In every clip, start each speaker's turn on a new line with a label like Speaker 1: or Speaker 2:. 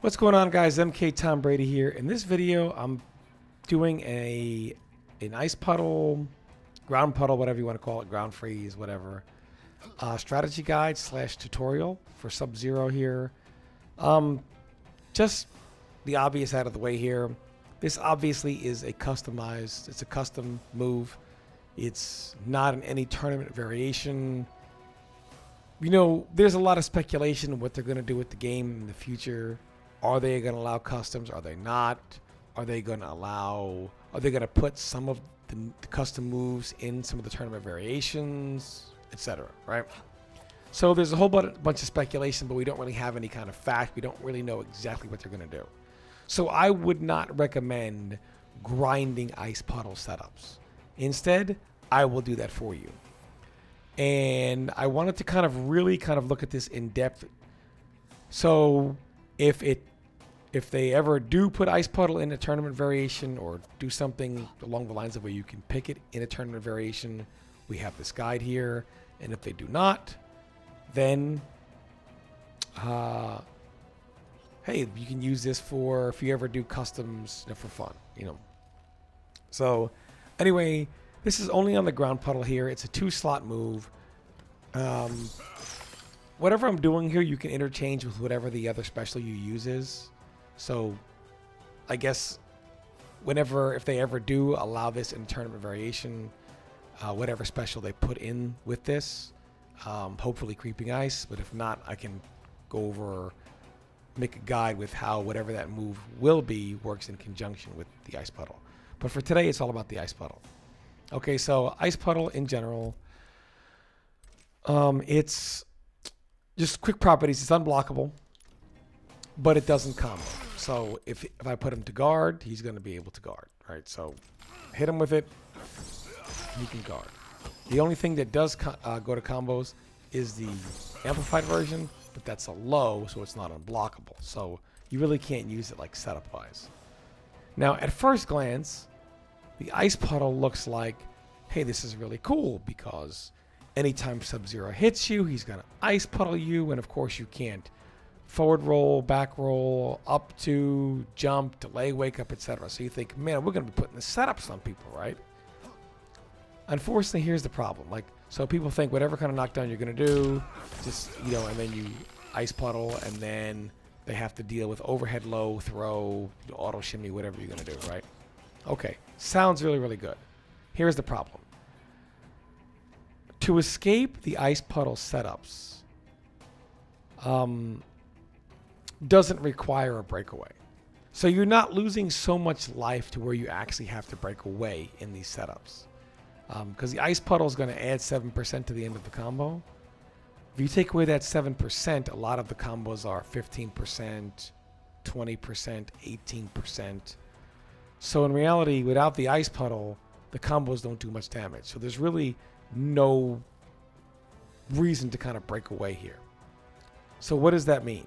Speaker 1: What's going on, guys? MK Tom Brady here. In this video, I'm doing an ice puddle, ground puddle, whatever you want to call it, ground freeze, whatever. Strategy guide / tutorial for Sub-Zero here. Just the obvious out of the way here. This obviously is a customized, it's a custom move. It's not in any tournament variation. You know, there's a lot of speculation of what they're going to do with the game in the future. Are they going to allow customs? Are they not? Are they going to put some of the custom moves in some of the tournament variations, etc., right? So there's a whole bunch of speculation, but we don't really have any kind of fact. We don't really know exactly what they're going to do. So I would not recommend grinding ice puddle setups. Instead, I will do that for you. And I wanted to really look at this in depth. So if they ever do put ice puddle in a tournament variation or do something along the lines of where you can pick it in a tournament variation, we have this guide here. And if they do not, then hey, you can use this for if you ever do customs, for fun, So anyway, this is only on the ground puddle here. It's a 2-slot move. Whatever I'm doing here, you can interchange with whatever the other special you use is. So I guess if they ever do allow this in tournament variation, whatever special they put in with this, hopefully creeping ice. But if not, I can go over, make a guide with how whatever that move will be works in conjunction with the ice puddle. But for today, it's all about the ice puddle. Okay, so ice puddle in general, it's just quick properties. It's unblockable, but it doesn't combo. So if I put him to guard, he's going to be able to guard, right? So hit him with it, he can guard. The only thing that does go to combos is the amplified version, but that's a low, so it's not unblockable. So you really can't use it like setup-wise. Now, at first glance, the ice puddle looks like, hey, this is really cool because anytime Sub-Zero hits you, he's going to ice puddle you, and of course you can't forward roll, back roll, up to, jump, delay, wake up, etc. So you think, man, we're going to be putting the setups on people, right? Unfortunately, here's the problem. So people think whatever kind of knockdown you're going to do, just, and then you ice puddle, and then they have to deal with overhead low, throw, auto shimmy, whatever you're going to do, right? Okay, sounds really, really good. Here's the problem. To escape the ice puddle setups doesn't require a breakaway. So you're not losing so much life to where you actually have to break away in these setups. Because the ice puddle is going to add 7% to the end of the combo. If you take away that 7%, a lot of the combos are 15%, 20%, 18%. So in reality, without the ice puddle, the combos don't do much damage. So there's really no reason to kind of break away here. So what does that mean?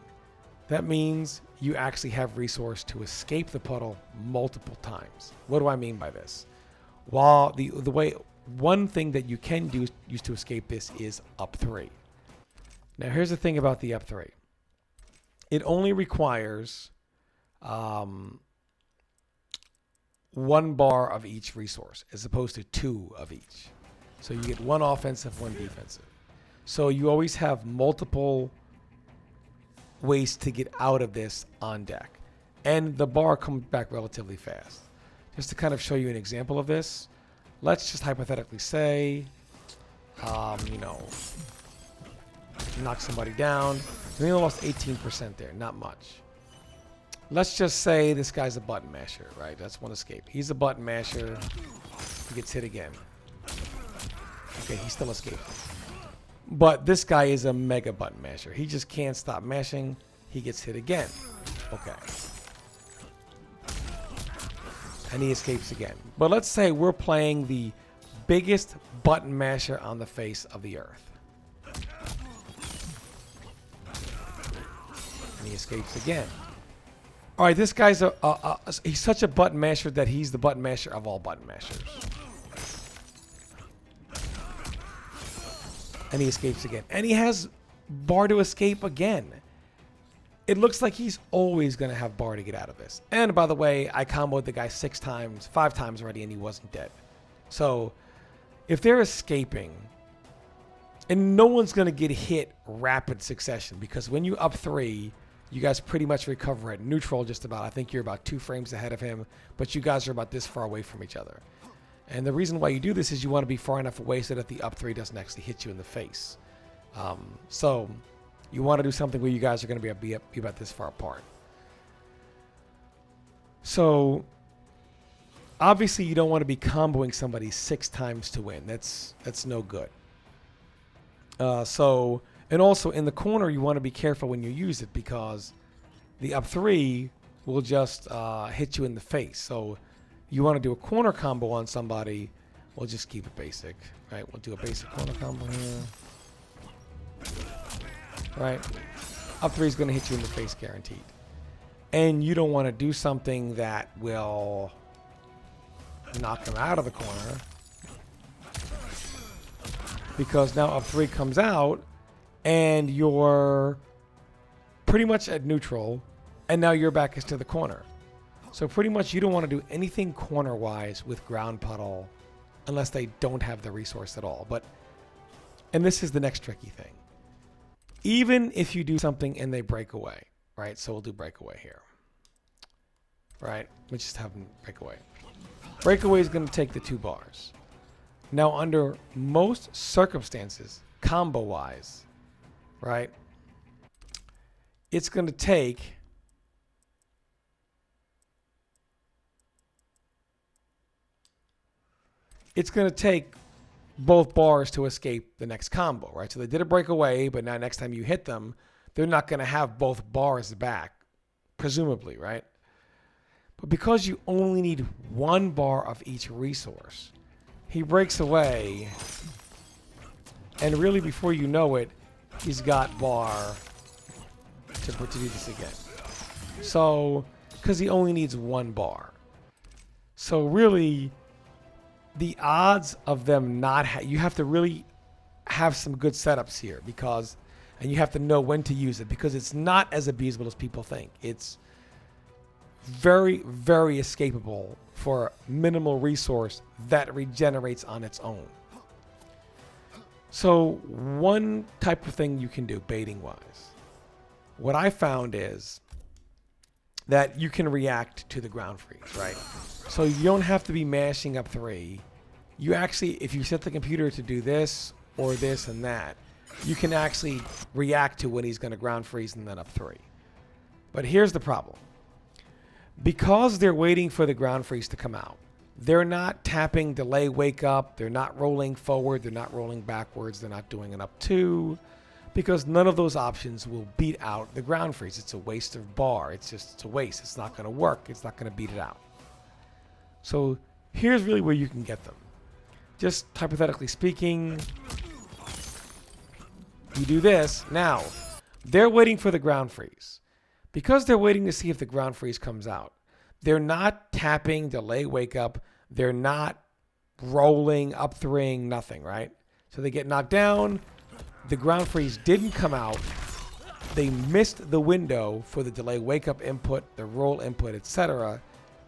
Speaker 1: That means you actually have resource to escape the puddle multiple times. What do I mean by this? While one thing that you can use to escape this is up 3. Now here's the thing about the up 3. It only requires 1 bar of each resource as opposed to 2 of each. So you get 1 offensive, 1 defensive. So you always have multiple ways to get out of this on deck. And the bar comes back relatively fast. Just to kind of show you an example of this, let's just hypothetically say, knock somebody down. We only lost 18% there, not much. Let's just say this guy's a button masher, right? That's one escape. He's a button masher. He gets hit again. Okay, he still escaped. But this guy is a mega button masher. He just can't stop mashing. He gets hit again. Okay. And he escapes again. But let's say we're playing the biggest button masher on the face of the earth. And he escapes again. All right, this guy's he's such a button masher that he's the button masher of all button mashers. And he escapes again. And he has bar to escape again. it looks like he's always going to have bar to get out of this. And by the way, I comboed the guy 5 times already, and he wasn't dead. So if they're escaping, and no one's going to get hit rapid succession, because when you up 3, you guys pretty much recover at neutral just about. I think you're about 2 frames ahead of him, but you guys are about this far away from each other. And the reason why you do this is you want to be far enough away so that the up 3 doesn't actually hit you in the face. So you want to do something where you guys are going to be about this far apart. So obviously you don't want to be comboing somebody 6 times to win. That's no good. And also in the corner, you want to be careful when you use it, because the up 3 will just hit you in the face. So you want to do a corner combo on somebody. We'll just keep it basic, right? We'll do a basic corner combo here. Right? Up 3 is going to hit you in the face guaranteed. And you don't want to do something that will knock him out of the corner, because now up 3 comes out and you're pretty much at neutral, and now your back is to the corner. So pretty much you don't want to do anything corner-wise with ground puddle unless they don't have the resource at all. And this is the next tricky thing. Even if you do something and they break away, right? So we'll do breakaway here. Right? We just have them break away. Breakaway is going to take the 2 bars. Now, under most circumstances, combo-wise, right, it's going to take both bars to escape the next combo, right? So they did a breakaway, but now next time you hit them, they're not going to have both bars back, presumably, right? But because you only need 1 bar of each resource, he breaks away, and really before you know it, he's got bar to do this again. So, because he only needs 1 bar. So really, the odds of them not you have to really have some good setups here, because, and you have to know when to use it, because it's not as abusable as people think. It's very, very escapable for minimal resource that regenerates on its own. So one type of thing you can do baiting wise, what I found is that you can react to the ground freeze, right? So you don't have to be mashing up 3. You actually, if you set the computer to do this or this and that, you can actually react to when he's going to ground freeze and then up 3. But here's the problem. Because they're waiting for the ground freeze to come out, they're not tapping delay wake up, they're not rolling forward, they're not rolling backwards, they're not doing an up 2, because none of those options will beat out the ground freeze. It's a waste of bar. It's a waste. It's not going to work. It's not going to beat it out. So here's really where you can get them. Just hypothetically speaking, you do this. Now, they're waiting for the ground freeze. Because they're waiting to see if the ground freeze comes out, they're not tapping delay wake up. They're not rolling, up 3ing, nothing, right? So they get knocked down. The ground freeze didn't come out. They missed the window for the delay wake up input, the roll input, etc.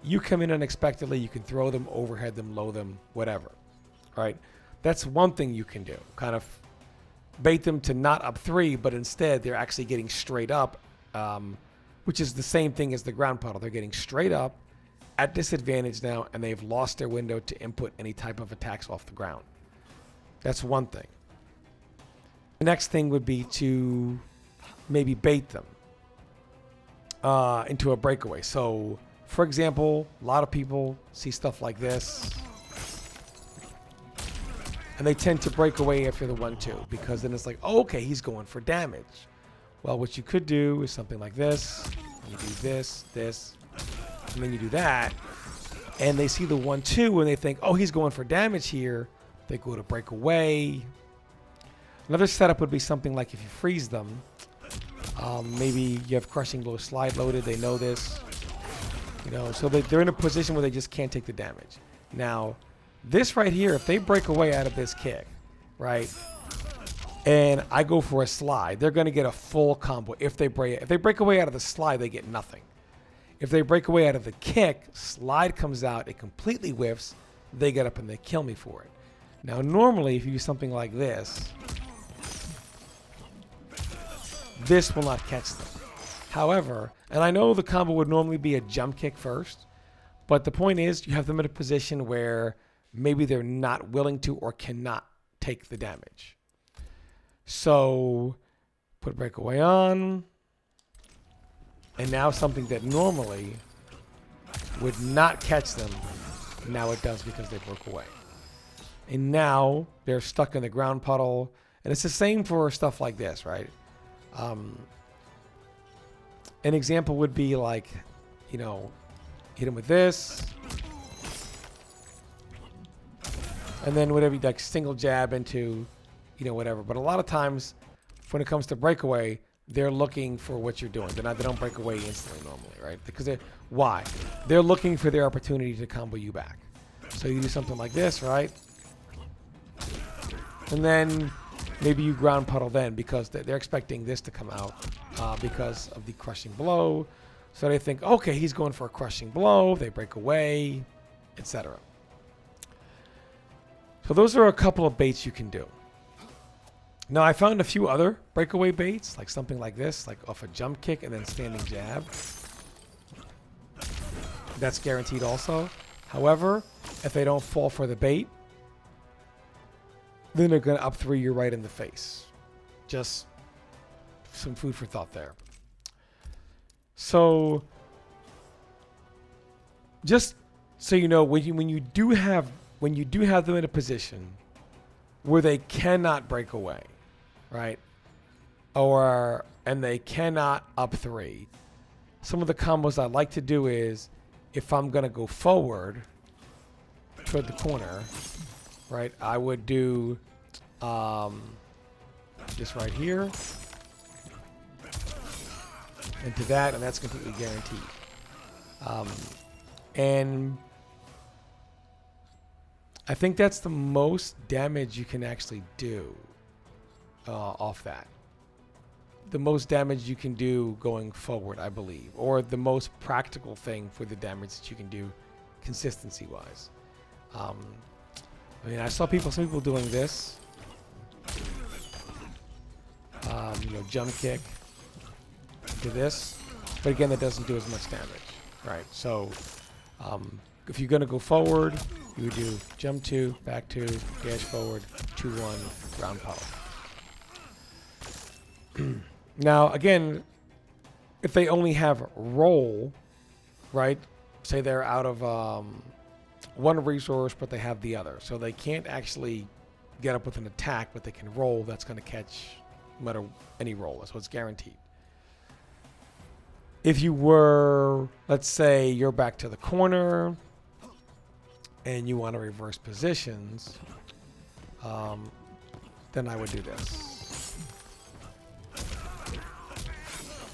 Speaker 1: You come in unexpectedly. You can throw them, overhead them, low them, whatever, right? That's one thing you can do. Kind of bait them to not up 3, but instead they're actually getting straight up, which is the same thing as the ground puddle. They're getting straight up at disadvantage now, and they've lost their window to input any type of attacks off the ground. That's one thing. The next thing would be to maybe bait them into a breakaway. So, for example, a lot of people see stuff like this, and they tend to break away after the 1-2, because then it's like, oh, okay, he's going for damage. Well, what you could do is something like this. You do this, and then you do that. And they see the 1-2 and they think, oh, he's going for damage here. They go to break away. Another setup would be something like if you freeze them. Maybe you have crushing blow slide loaded. They know this. So they're in a position where they just can't take the damage. Now, this right here, if they break away out of this kick, right? and I go for a slide, they're going to get a full combo. If they break away out of the slide, they get nothing. If they break away out of the kick, slide comes out, it completely whiffs, they get up and they kill me for it. Now, normally, if you use something like this will not catch them. However, and I know the combo would normally be a jump kick first, but the point is you have them in a position where maybe they're not willing to or cannot take the damage. So put breakaway on, and now something that normally would not catch them, now it does because they broke away. And now they're stuck in the ground puddle, and it's the same for stuff like this, right? An example would be like, hit him with this, and then whatever, like single jab into, whatever. But a lot of times, when it comes to breakaway, they're looking for what you're doing. They don't break away instantly normally, right? Because why? They're looking for their opportunity to combo you back. So you do something like this, right? And then maybe you ground puddle then because they're expecting this to come out because of the crushing blow. So they think, okay, he's going for a crushing blow. They break away, etc. So those are a couple of baits you can do. Now, I found a few other breakaway baits, like something like this, like off a jump kick and then standing jab. That's guaranteed also. However, if they don't fall for the bait, then they're going to up 3 you right in the face. Just some food for thought there. So, just so you know, when you do have them in a position where they cannot break away, right? And they cannot up 3. Some of the combos I like to do is, if I'm going to go forward toward the corner, right, I would do this right here into that, and that's completely guaranteed. And I think that's the most damage you can actually do off that. The most damage you can do going forward, I believe, or the most practical thing for the damage that you can do consistency-wise. I mean, I saw some people doing this. Jump kick to this. But again, that doesn't do as much damage, right? So if you're going to go forward, you would do jump 2, back 2, dash forward, 2-1, ground power. Now, again, if they only have roll, right? Say they're out of one resource, but they have the other. So they can't actually get up with an attack, but they can roll. That's going to catch no matter any roll. So it's guaranteed. If you were, let's say you're back to the corner and you want to reverse positions, then I would do this.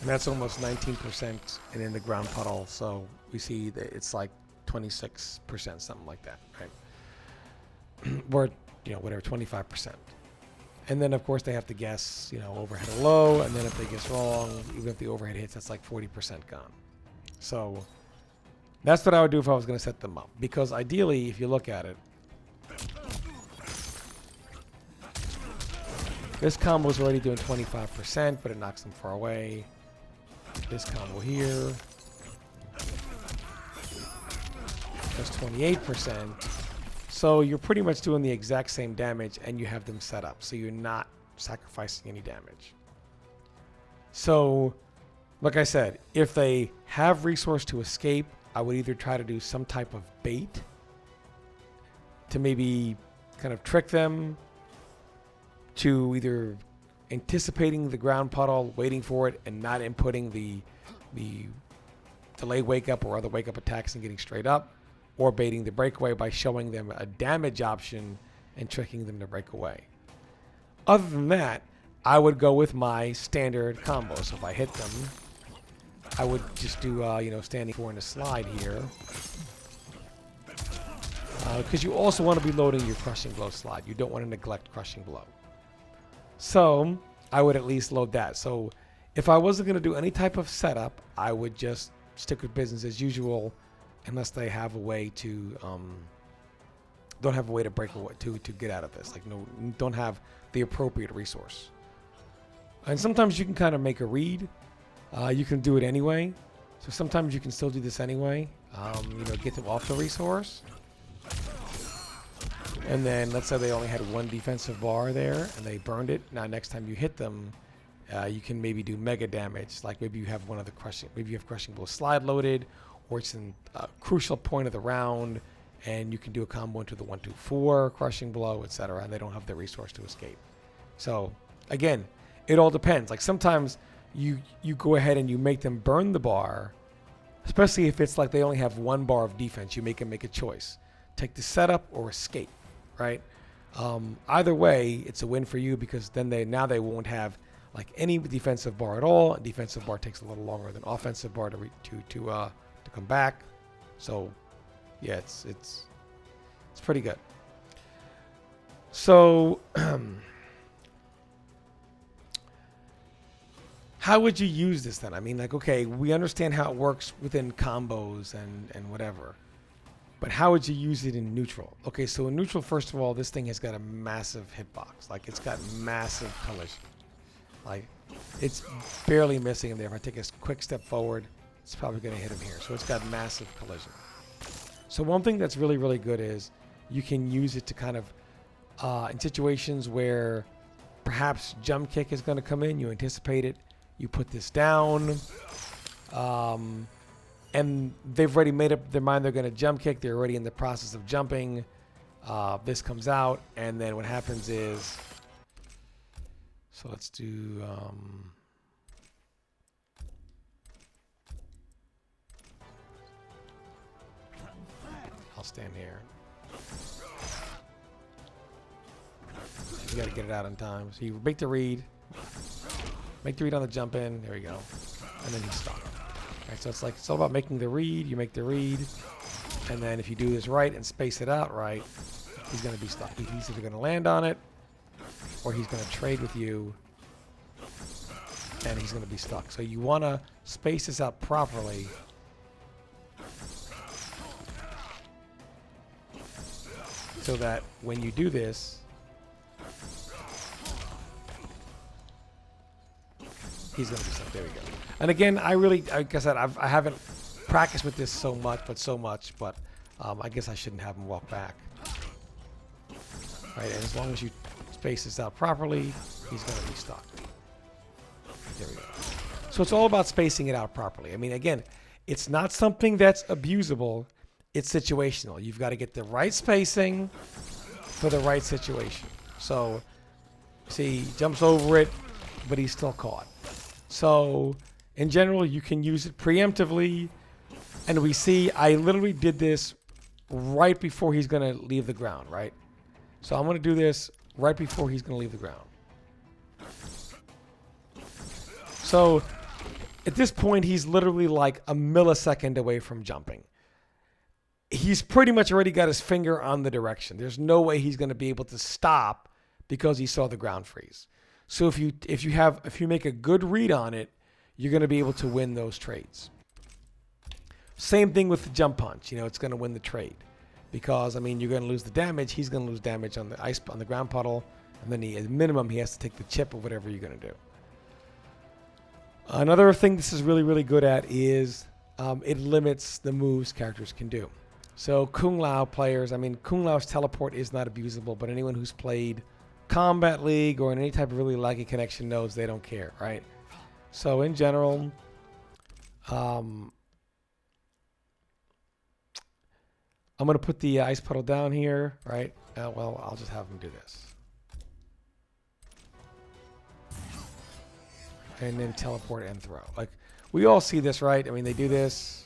Speaker 1: And that's almost 19% and in the ground puddle. So we see that it's like 26%, something like that, right? Or, whatever, 25%. And then, of course, they have to guess, overhead or low. And then if they guess wrong, even if the overhead hits, that's like 40% gone. So that's what I would do if I was going to set them up. Because ideally, if you look at it, this combo is already doing 25%, but it knocks them far away. This combo here does 28%. So you're pretty much doing the exact same damage, and you have them set up. So you're not sacrificing any damage. So, like I said, if they have resource to escape, I would either try to do some type of bait to maybe kind of trick them to either anticipating the ground puddle, waiting for it, and not inputting the delayed wake up or other wake up attacks and getting straight up, or baiting the breakaway by showing them a damage option and tricking them to break away. Other than that, I would go with my standard combo. So if I hit them, I would just do standing 4 in a slide here, because you also want to be loading your crushing blow slide. You don't want to neglect crushing blow. So I would at least load that. So if I wasn't going to do any type of setup, I would just stick with business as usual, unless they have a way to don't have a way to break away to get out of this. Like no, don't have the appropriate resource. And sometimes you can kind of make a read. You can do it anyway. So sometimes you can still do this anyway. Get them off the resource. And then let's say they only had one defensive bar there and they burned it. Now next time you hit them, you can maybe do mega damage. Like maybe you have one of the maybe you have crushing blow slide loaded, or it's in a crucial point of the round, and you can do a combo into the 1-2-4 crushing blow, etc. And they don't have the resource to escape. So again, it all depends. Like sometimes you go ahead and you make them burn the bar, especially if it's like they only have one bar of defense. You make them make a choice: take the setup or escape, right? Either way, it's a win for you, because then they won't have like any defensive bar at all. And defensive bar takes a little longer than offensive bar to come back. So yeah, it's pretty good. So how would you use this then? I mean, like, okay, we understand how it works within combos and whatever, but how would you use it in neutral? Okay, so in neutral, first of all, this thing has got a massive hitbox. Like, it's got massive collision. Like, it's barely missing him there. If I take a quick step forward, it's probably going to hit him here. So it's got massive collision. So one thing that's really, really good is you can use it to kind of, in situations where perhaps jump kick is going to come in, you anticipate it, you put this down, and they've already made up their mind they're going to jump kick. They're already in the process of jumping. This comes out, and then what happens is, so let's do, I'll stand here. You got to get it out in time. So you make the read. Make the read on the jump in. There we go. And then he's stuck. Right, so it's all about making the read. You make the read. And then if you do this right and space it out right, he's going to be stuck. He's either going to land on it, or he's going to trade with you, and he's going to be stuck. So you want to space this out properly. So that when you do this, he's going to be stuck. There we go. And again, like I said, I haven't practiced with this so much, but I guess I shouldn't have him walk back. Right, and as long as you space this out properly, he's going to be stuck. There we go. So it's all about spacing it out properly. I mean, again, it's not something that's abusable. It's situational. You've got to get the right spacing for the right situation. So, see, he jumps over it, but he's still caught. So, in general, you can use it preemptively. And we see, I literally did this right before he's going to leave the ground, right? So I'm going to do this right before he's going to leave the ground. So, at this point, he's literally like a millisecond away from jumping. He's pretty much already got his finger on the direction. There's no way he's going to be able to stop because he saw the ground freeze. So if you make a good read on it, you're going to be able to win those trades. Same thing with the jump punch. It's going to win the trade, because I mean, you're going to lose the damage. He's going to lose damage on the ground puddle, and then at minimum he has to take the chip or whatever you're going to do. Another thing this is really, really good at is it limits the moves characters can do. So Kung Lao players, I mean, Kung Lao's teleport is not abusable, but anyone who's played Combat League or in any type of really laggy connection knows they don't care, right? So in general, I'm going to put the ice puddle down here, right? Well, I'll just have him do this. And then teleport and throw. Like, we all see this, right? I mean, they do this,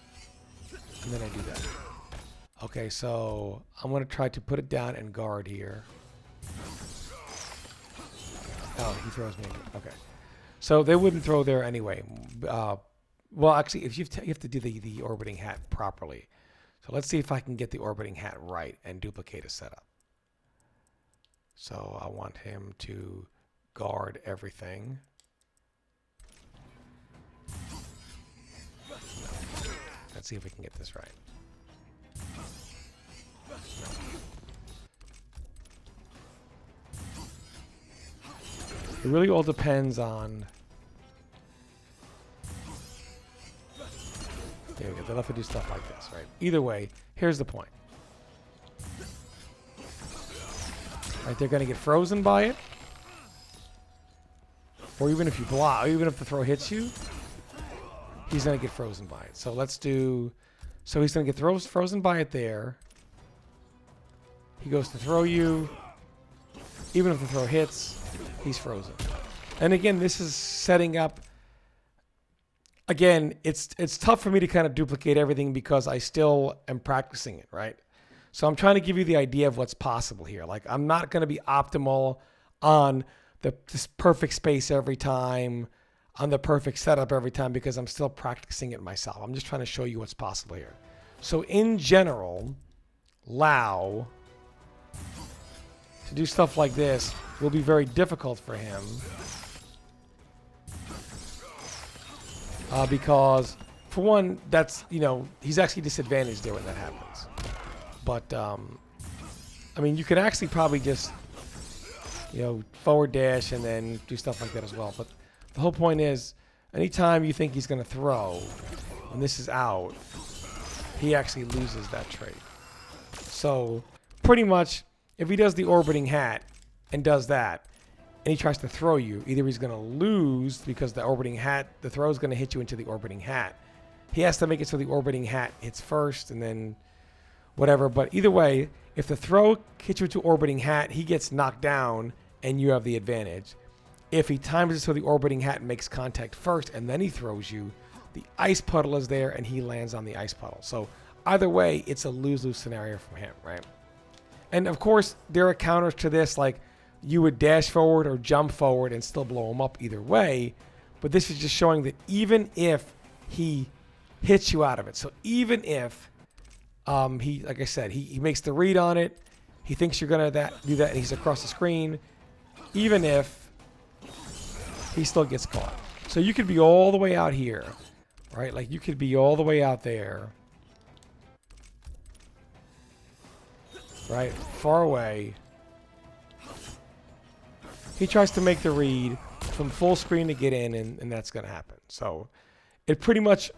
Speaker 1: and then I do that. Okay, so I'm going to try to put it down and guard here. Oh, he throws me. Okay. So they wouldn't throw there anyway. Well, actually, if you have to do the orbiting hat properly. So let's see if I can get the orbiting hat right and duplicate a setup. So I want him to guard everything. Let's see if we can get this right. It really all depends on... There we go. They'll have to do stuff like this, right? Either way, here's the point. Right, they're going to get frozen by it. Or even if you block, even if the throw hits you, he's going to get frozen by it. So let's do... So he's going to get frozen by it there. He goes to throw you. Even if the throw hits, he's frozen. And again, this is setting up... Again, it's tough for me to kind of duplicate everything because I still am practicing it, right? So I'm trying to give you the idea of what's possible here. Like, I'm not going to be optimal on this perfect space every time, on the perfect setup every time, because I'm still practicing it myself. I'm just trying to show you what's possible here. So in general, Lao, to do stuff like this will be very difficult for him. Because, for one, that's, you know, he's actually disadvantaged there when that happens. But, I mean, you could actually probably just, you know, forward dash and then do stuff like that as well. But the whole point is, anytime you think he's going to throw, and this is out, he actually loses that trait. So, pretty much, if he does the orbiting hat and does that, and he tries to throw you, either he's going to lose because the orbiting hat, the throw is going to hit you into the orbiting hat. He has to make it so the orbiting hat hits first and then whatever. But either way, if the throw hits you into orbiting hat, he gets knocked down and you have the advantage. If he times it so the orbiting hat makes contact first and then he throws you, the ice puddle is there and he lands on the ice puddle. So either way, it's a lose-lose scenario for him, right? And of course, there are counters to this, like you would dash forward or jump forward and still blow him up either way. But this is just showing that even if he hits you out of it, so even if he, like I said, he makes the read on it, he thinks you're going to do that, and he's across the screen, even if he still gets caught. So you could be all the way out here, right? Like you could be all the way out there, right? Far away. He tries to make the read from full screen to get in, and that's going to happen. So it pretty much,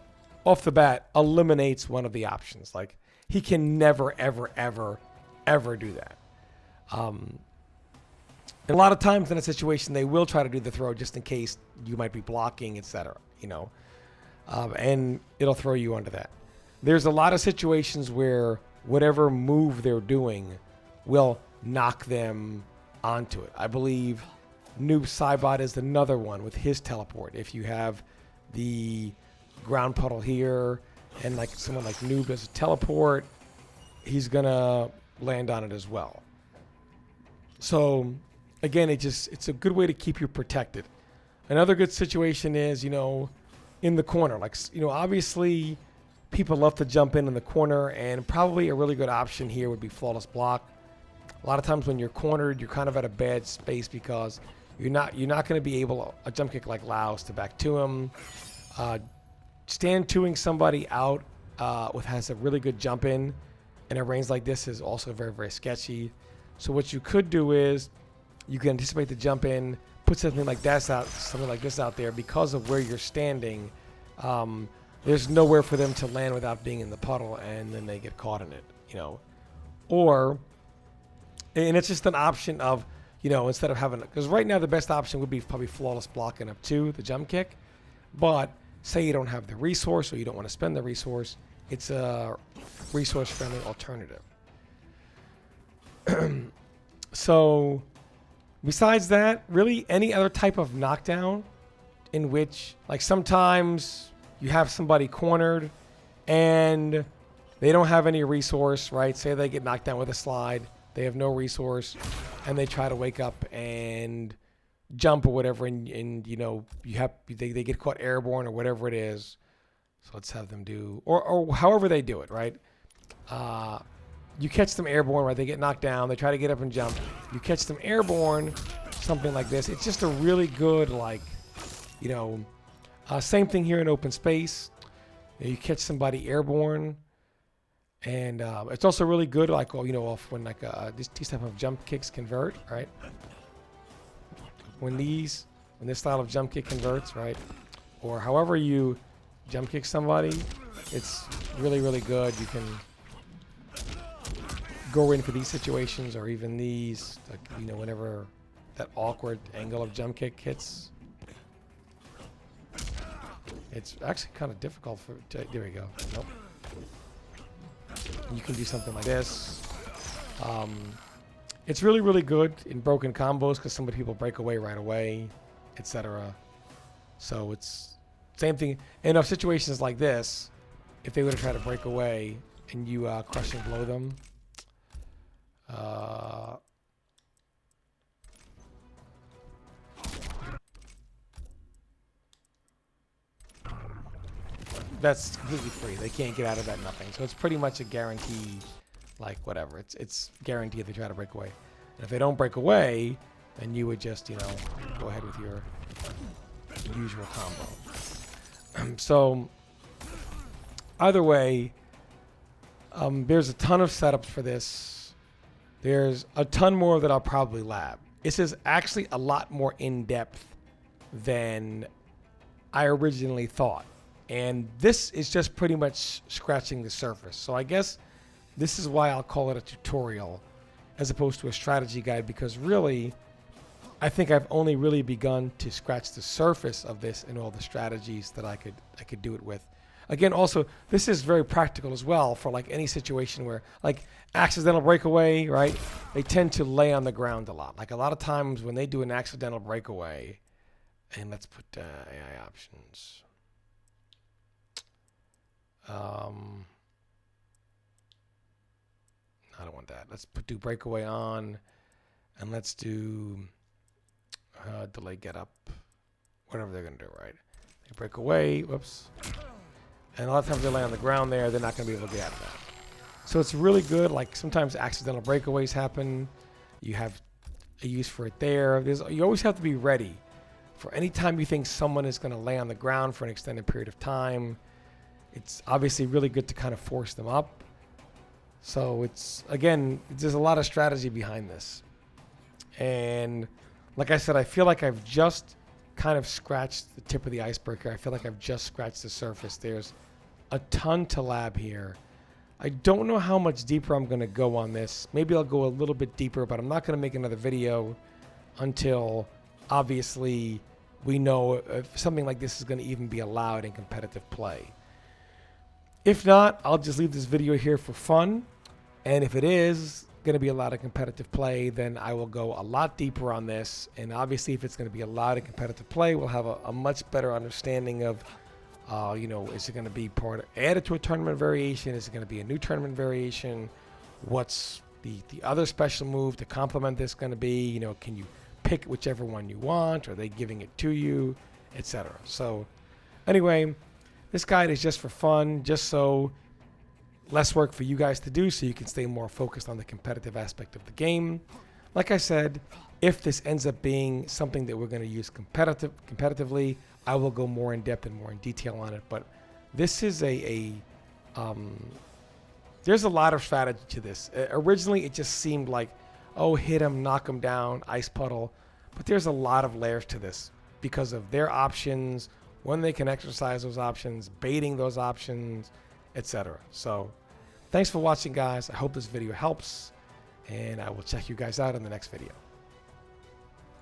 Speaker 1: off the bat, eliminates one of the options. Like, he can never, ever, ever, ever do that. And a lot of times in a situation, they will try to do the throw just in case you might be blocking, etc. You know, and it'll throw you onto that. There's a lot of situations where whatever move they're doing will knock them onto it. I believe Noob Saibot is another one with his teleport. If you have the ground puddle here and like someone like Noob does a teleport, he's gonna land on it as well. So again, it's a good way to keep you protected. Another good situation is, you know, in the corner. Like, you know, obviously people love to jump in the corner, and probably a really good option here would be flawless block. A lot of times when you're cornered, you're kind of at a bad space because you're not going to be able, a jump kick like Laos, to back to him. Stand toing somebody out has a really good jump in a range like this is also very, very sketchy. So what you could do is you can anticipate the jump in, put something like this out there. Because of where you're standing, there's nowhere for them to land without being in the puddle, and then they get caught in it, you know. And it's just an option of, you know, instead of having, because right now the best option would be probably flawless blocking up to the jump kick. But say you don't have the resource or you don't want to spend the resource, it's a resource-friendly alternative. So besides that, really any other type of knockdown in which, like, sometimes you have somebody cornered and they don't have any resource, right? Say they get knocked down with a slide. They have no resource, and they try to wake up and jump or whatever, and you know, they get caught airborne or whatever it is. So let's have them do, or however they do it, right? You catch them airborne, right? They get knocked down. They try to get up and jump. You catch them airborne, something like this. It's just a really good, like, you know, same thing here in open space. You catch somebody airborne, and it's also really good, like, you know, off when like these type of jump kicks convert, right? When this style of jump kick converts, right? Or however you jump kick somebody, it's really, really good. You can go in for these situations, or even these, like, you know, whenever that awkward angle of jump kick hits. It's actually kind of difficult there we go. Nope. You can do something like this. It's really, really good in broken combos because some people break away right away, etc. So it's same thing. In situations like this, if they were to try to break away and you crush and blow them, that's completely free. They can't get out of that nothing. So it's pretty much a guarantee, like whatever. It's guaranteed if they try to break away. And if they don't break away, then you would just, you know, go ahead with your usual combo. So either way, there's a ton of setups for this. There's a ton more that I'll probably lab. This is actually a lot more in-depth than I originally thought. And this is just pretty much scratching the surface. So I guess this is why I'll call it a tutorial as opposed to a strategy guide, because really, I think I've only really begun to scratch the surface of this and all the strategies that I could do it with. Again, also, this is very practical as well for like any situation where, like, accidental breakaway, right? They tend to lay on the ground a lot. Like a lot of times when they do an accidental breakaway, and let's put AI options. I don't want that. Let's do breakaway on, and let's do delay get up, whatever they're gonna do, right? They break away, whoops. And a lot of times they lay on the ground there, they're not gonna be able to get out of that. So it's really good. Like sometimes accidental breakaways happen. You have a use for it there. You always have to be ready for any time you think someone is gonna lay on the ground for an extended period of time. It's obviously really good to kind of force them up. So it's, again, there's a lot of strategy behind this. And like I said, I feel like I've just kind of scratched the tip of the iceberg here. I feel like I've just scratched the surface. There's a ton to lab here. I don't know how much deeper I'm going to go on this. Maybe I'll go a little bit deeper, but I'm not going to make another video until obviously we know if something like this is going to even be allowed in competitive play. If not, I'll just leave this video here for fun. And if it is going to be allowed in competitive play, then I will go a lot deeper on this. And obviously, if it's going to be allowed in competitive play, we'll have a much better understanding of, you know, is it going to be added to a tournament variation? Is it going to be a new tournament variation? What's the other special move to complement this going to be? You know, can you pick whichever one you want? Are they giving it to you, etc.? So anyway, this guide is just for fun, just so less work for you guys to do so you can stay more focused on the competitive aspect of the game. Like I said, if this ends up being something that we're going to use competitively, I will go more in depth and more in detail on it. But this is there's a lot of strategy to this. Originally, it just seemed like, oh, hit him, knock him down, ice puddle. But there's a lot of layers to this because of their options, when they can exercise those options, baiting those options, etc. So thanks for watching, guys. I hope this video helps, and I will check you guys out in the next video.